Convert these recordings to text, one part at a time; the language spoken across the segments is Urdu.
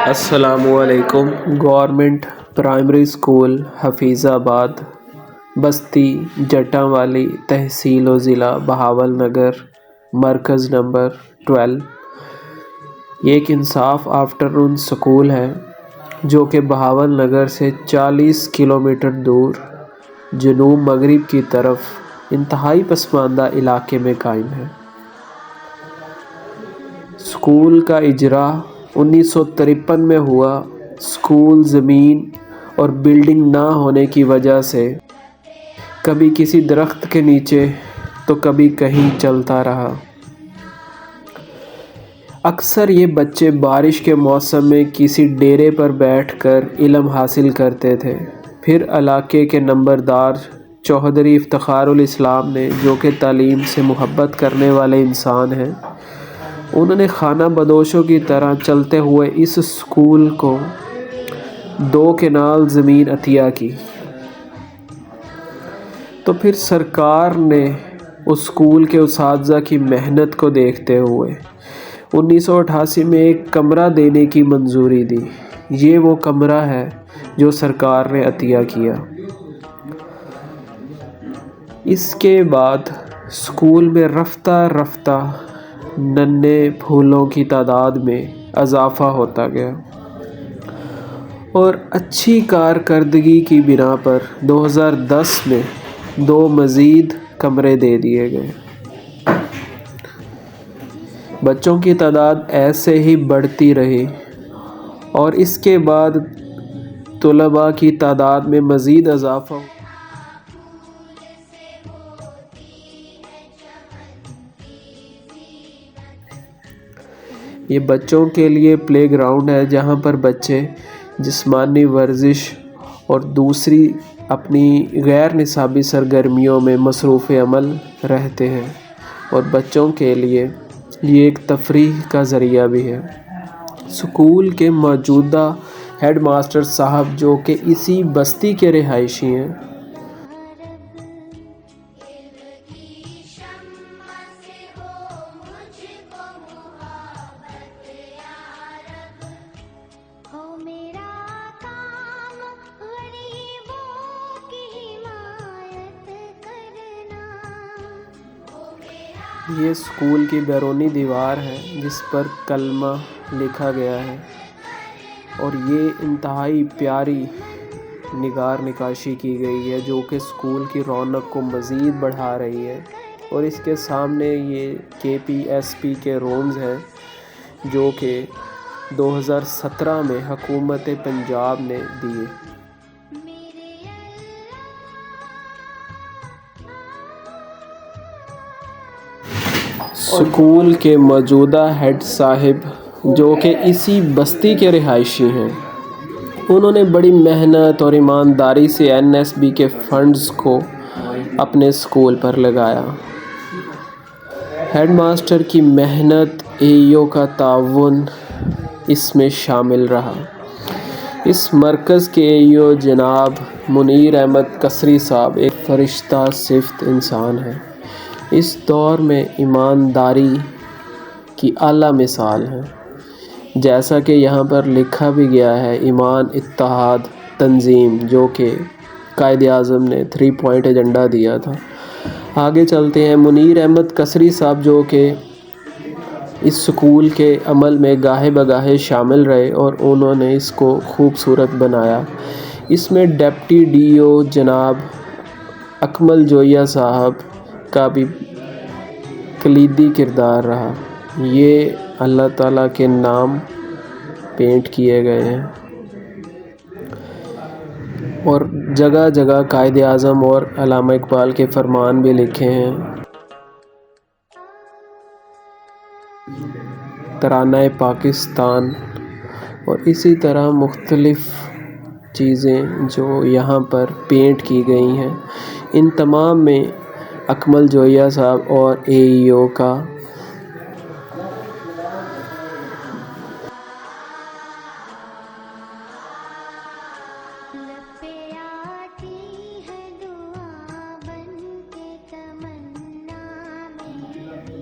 السلام علیکم۔ گورنمنٹ پرائمری اسکول حفیظ آباد، بستی جٹاں والی، تحصیل و ضلع بہاول نگر، مرکز نمبر 12۔ یہ ایک انصاف آفٹر نون اسکول ہے جو کہ بہاول نگر سے 40 کلومیٹر دور جنوب مغرب کی طرف انتہائی پسماندہ علاقے میں قائم ہے۔ اسکول کا اجراء 1953 میں ہوا۔ اسکول زمین اور بلڈنگ نہ ہونے کی وجہ سے کبھی کسی درخت کے نیچے تو کبھی کہیں چلتا رہا۔ اکثر یہ بچے بارش کے موسم میں کسی ڈیرے پر بیٹھ کر علم حاصل کرتے تھے۔ پھر علاقے کے نمبردار چوہدری افتخار الاسلام نے، جو کہ تعلیم سے محبت کرنے والے انسان ہیں، انہوں نے خانہ بدوشوں کی طرح چلتے ہوئے اس اسکول کو 2 کنال زمین عطیہ کی۔ تو پھر سرکار نے اس اسکول کے اساتذہ کی محنت کو دیکھتے ہوئے 1988 میں ایک کمرہ دینے کی منظوری دی۔ یہ وہ کمرہ ہے جو سرکار نے عطیہ کیا۔ اس کے بعد اسکول میں رفتہ رفتہ ننھے پھولوں کی تعداد میں اضافہ ہوتا گیا اور اچھی کارکردگی کی بنا پر 2010 میں 2 مزید کمرے دے دیے گئے۔ بچوں کی تعداد ایسے ہی بڑھتی رہی اور اس کے بعد طلباء کی تعداد میں مزید اضافہ ہوا۔ یہ بچوں کے لیے پلے گراؤنڈ ہے جہاں پر بچے جسمانی ورزش اور دوسری اپنی غیر نصابی سرگرمیوں میں مصروف عمل رہتے ہیں، اور بچوں کے لیے یہ ایک تفریح کا ذریعہ بھی ہے۔ اسکول کے موجودہ ہیڈ ماسٹر صاحب، جو کہ اسی بستی کے رہائشی ہیں، یہ اسکول کی بیرونی دیوار ہے جس پر کلمہ لکھا گیا ہے، اور یہ انتہائی پیاری نگار نقاشی کی گئی ہے جو کہ اسکول کی رونق کو مزید بڑھا رہی ہے۔ اور اس کے سامنے یہ KPSP کے رومز ہیں جو کہ 2017 میں حکومت پنجاب نے دیے۔ اسکول کے موجودہ ہیڈ صاحب، جو کہ اسی بستی کے رہائشی ہیں، انہوں نے بڑی محنت اور ایمانداری سے NSB کے فنڈز کو اپنے اسکول پر لگایا۔ ہیڈ ماسٹر کی محنت، AEO کا تعاون اس میں شامل رہا۔ اس مرکز کے AEO جناب منیر احمد قصری صاحب ایک فرشتہ صفت انسان ہیں۔ اس دور میں ایمانداری کی اعلیٰ مثال ہیں۔ جیسا کہ یہاں پر لکھا بھی گیا ہے، ایمان، اتحاد، تنظیم، جو کہ قائد اعظم نے 3 پوائنٹ ایجنڈا دیا تھا۔ آگے چلتے ہیں۔ منیر احمد قصری صاحب، جو کہ اس اسکول کے عمل میں گاہے بگاہے شامل رہے اور انہوں نے اس کو خوبصورت بنایا۔ اس میں ڈپٹی DO جناب اکمل جویا صاحب کا بھی کلیدی کردار رہا۔ یہ اللہ تعالیٰ کے نام پینٹ کیے گئے ہیں اور جگہ جگہ قائد اعظم اور علامہ اقبال کے فرمان بھی لکھے ہیں۔ ترانہ پاکستان اور اسی طرح مختلف چیزیں جو یہاں پر پینٹ کی گئی ہیں، ان تمام میں اکمل جویا صاحب اور AEO کا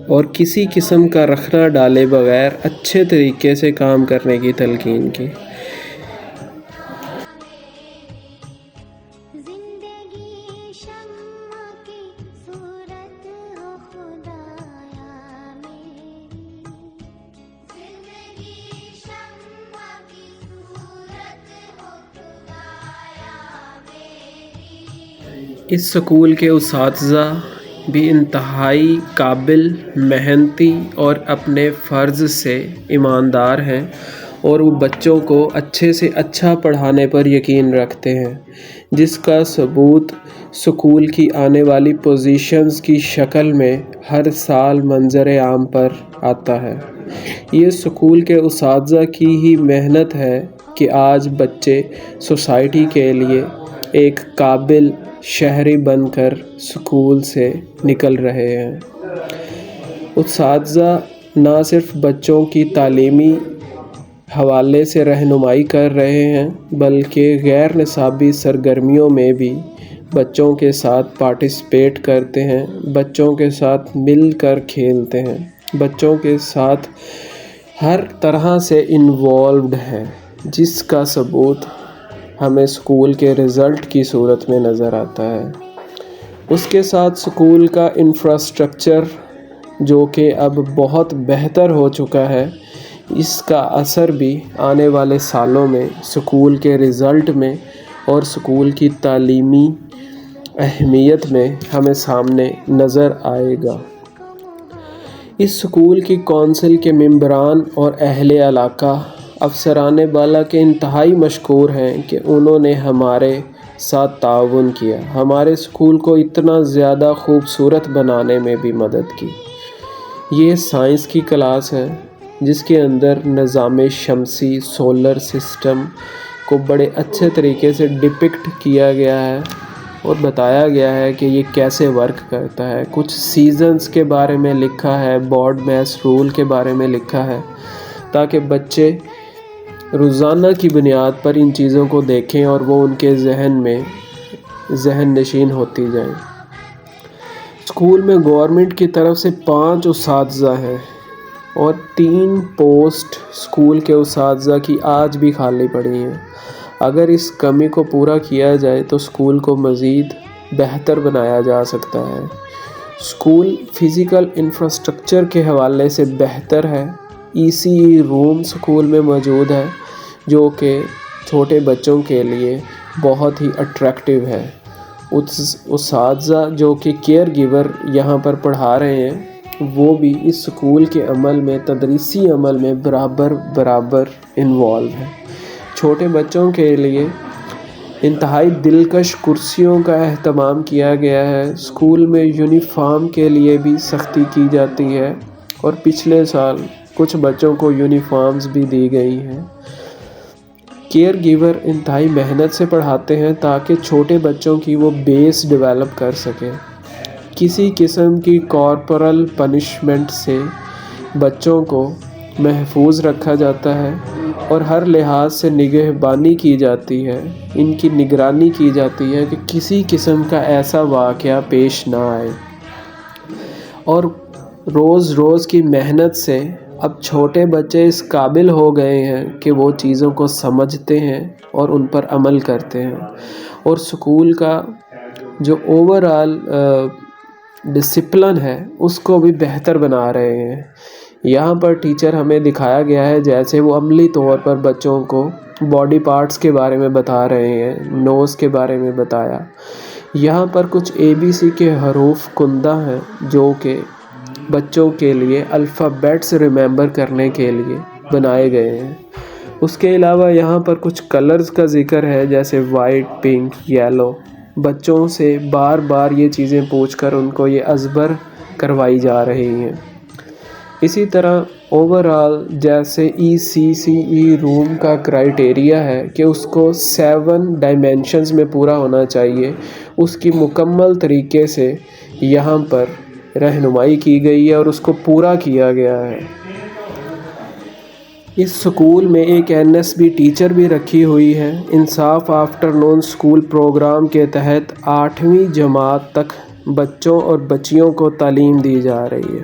اور کسی قسم کا رخنا ڈالے بغیر اچھے طریقے سے کام کرنے کی تلقین کی۔ اس اسکول کے اساتذہ بھی انتہائی قابل، محنتی اور اپنے فرض سے ایماندار ہیں، اور وہ بچوں کو اچھے سے اچھا پڑھانے پر یقین رکھتے ہیں، جس کا ثبوت اسکول کی آنے والی پوزیشنز کی شکل میں ہر سال منظر عام پر آتا ہے۔ یہ اسکول کے اساتذہ کی ہی محنت ہے کہ آج بچے سوسائٹی کے لیے ایک قابل شہری بن کر اسکول سے نکل رہے ہیں۔ اساتذہ نہ صرف بچوں کی تعلیمی حوالے سے رہنمائی کر رہے ہیں، بلکہ غیر نصابی سرگرمیوں میں بھی بچوں کے ساتھ پارٹیسپیٹ کرتے ہیں، بچوں کے ساتھ مل کر کھیلتے ہیں، بچوں کے ساتھ ہر طرح سے انوالوڈ ہیں، جس کا ثبوت ہمیں اسکول کے رزلٹ کی صورت میں نظر آتا ہے۔ اس کے ساتھ اسکول کا انفراسٹرکچر جو کہ اب بہت بہتر ہو چکا ہے، اس کا اثر بھی آنے والے سالوں میں اسکول کے رزلٹ میں اور اسکول کی تعلیمی اہمیت میں ہمیں سامنے نظر آئے گا۔ اس اسکول کی کونسل کے ممبران اور اہل علاقہ افسران بالا کے انتہائی مشکور ہیں کہ انہوں نے ہمارے ساتھ تعاون کیا، ہمارے اسکول کو اتنا زیادہ خوبصورت بنانے میں بھی مدد کی۔ یہ سائنس کی کلاس ہے جس کے اندر نظام شمسی سولر سسٹم کو بڑے اچھے طریقے سے ڈپکٹ کیا گیا ہے اور بتایا گیا ہے کہ یہ کیسے ورک کرتا ہے۔ کچھ سیزنز کے بارے میں لکھا ہے، بارڈ میس رول کے بارے میں لکھا ہے، تاکہ بچے روزانہ کی بنیاد پر ان چیزوں کو دیکھیں اور وہ ان کے ذہن میں ذہن نشین ہوتی جائیں۔ اسکول میں گورنمنٹ کی طرف سے 5 اساتذہ ہیں اور 3 پوسٹ اسکول کے اساتذہ کی آج بھی خالی پڑی ہیں۔ اگر اس کمی کو پورا کیا جائے تو اسکول کو مزید بہتر بنایا جا سکتا ہے۔ اسکول فزیکل انفراسٹرکچر کے حوالے سے بہتر ہے۔ ECE روم اسکول میں موجود ہے جو کہ چھوٹے بچوں کے لیے بہت ہی اٹریکٹیو ہے۔ اساتذہ جو کہ کیئر گیور یہاں پر پڑھا رہے ہیں، وہ بھی اس اسکول کے عمل میں، تدریسی عمل میں برابر انوالو ہیں۔ چھوٹے بچوں کے لیے انتہائی دلکش کرسیوں کا اہتمام کیا گیا ہے۔ اسکول میں یونیفارم کے لیے بھی سختی کی جاتی ہے اور پچھلے سال کچھ بچوں کو یونیفارمز بھی دی گئی ہیں۔ کیئر گیور انتہائی محنت سے پڑھاتے ہیں تاکہ چھوٹے بچوں کی وہ بیس ڈیولپ کر سکیں۔ کسی قسم کی کارپورل پنشمنٹ سے بچوں کو محفوظ رکھا جاتا ہے اور ہر لحاظ سے نگہبانی کی جاتی ہے، ان کی نگرانی کی جاتی ہے کہ کسی قسم کا ایسا واقعہ پیش نہ آئے۔ اور روز روز کی محنت سے اب چھوٹے بچے اس قابل ہو گئے ہیں کہ وہ چیزوں کو سمجھتے ہیں اور ان پر عمل کرتے ہیں، اور اسکول کا جو اوورآل ڈسپلن ہے اس کو بھی بہتر بنا رہے ہیں۔ یہاں پر ٹیچر ہمیں دکھایا گیا ہے جیسے وہ عملی طور پر بچوں کو باڈی پارٹس کے بارے میں بتا رہے ہیں، نوز کے بارے میں بتایا۔ یہاں پر کچھ ABC کے حروف کندہ ہیں جو کہ بچوں کے لیے الفابیٹس ریممبر کرنے کے لیے بنائے گئے ہیں۔ اس کے علاوہ یہاں پر کچھ کلرز کا ذکر ہے جیسے وائٹ، پنک، یلو۔ بچوں سے بار بار یہ چیزیں پوچھ کر ان کو یہ ازبر کروائی جا رہی ہیں۔ اسی طرح اوورآل جیسے ECCE روم کا کرائیٹیریا ہے کہ اس کو 7 ڈائمینشنز میں پورا ہونا چاہیے، اس کی مکمل طریقے سے یہاں پر رہنمائی کی گئی ہے اور اس کو پورا کیا گیا ہے۔ اس اسکول میں ایک NSB ٹیچر بھی رکھی ہوئی ہے۔ انصاف آفٹر نون اسکول پروگرام کے تحت 8ویں جماعت تک بچوں اور بچیوں کو تعلیم دی جا رہی ہے۔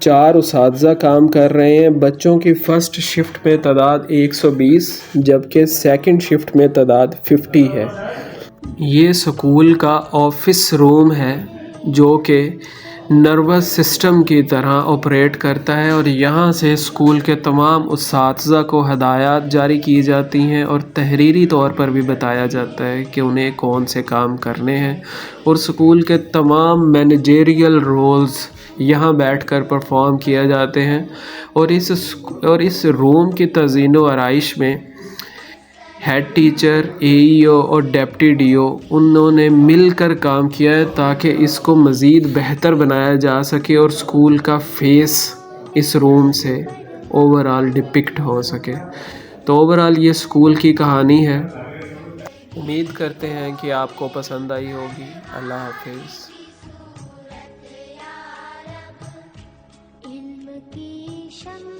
4 اساتذہ کام کر رہے ہیں. بچوں کی فرسٹ شفٹ میں تعداد 120 جبکہ سیکنڈ شفٹ میں تعداد 50 ہے. یہ اسکول کا آفس روم ہے جو کہ نروس سسٹم کی طرح آپریٹ کرتا ہے اور یہاں سے اسکول کے تمام اساتذہ کو ہدایات جاری کی جاتی ہیں اور تحریری طور پر بھی بتایا جاتا ہے کہ انہیں کون سے کام کرنے ہیں اور اسکول کے تمام مینیجریل رولز یہاں بیٹھ کر پرفارم کیا جاتے ہیں. اور اس روم کی تزئین و آرائش میں ہیڈ ٹیچر، اے ای او اور ڈپٹی ڈی او انہوں نے مل کر کام کیا ہے تاکہ اس کو مزید بہتر بنایا جا سکے اور اسکول کا فیس اس روم سے اوورآل ڈپکٹ ہو سکے. تو اوورآل یہ اسکول کی کہانی ہے. امید کرتے ہیں کہ آپ کو پسند آئی ہوگی. اللہ حافظ. علم کی شمع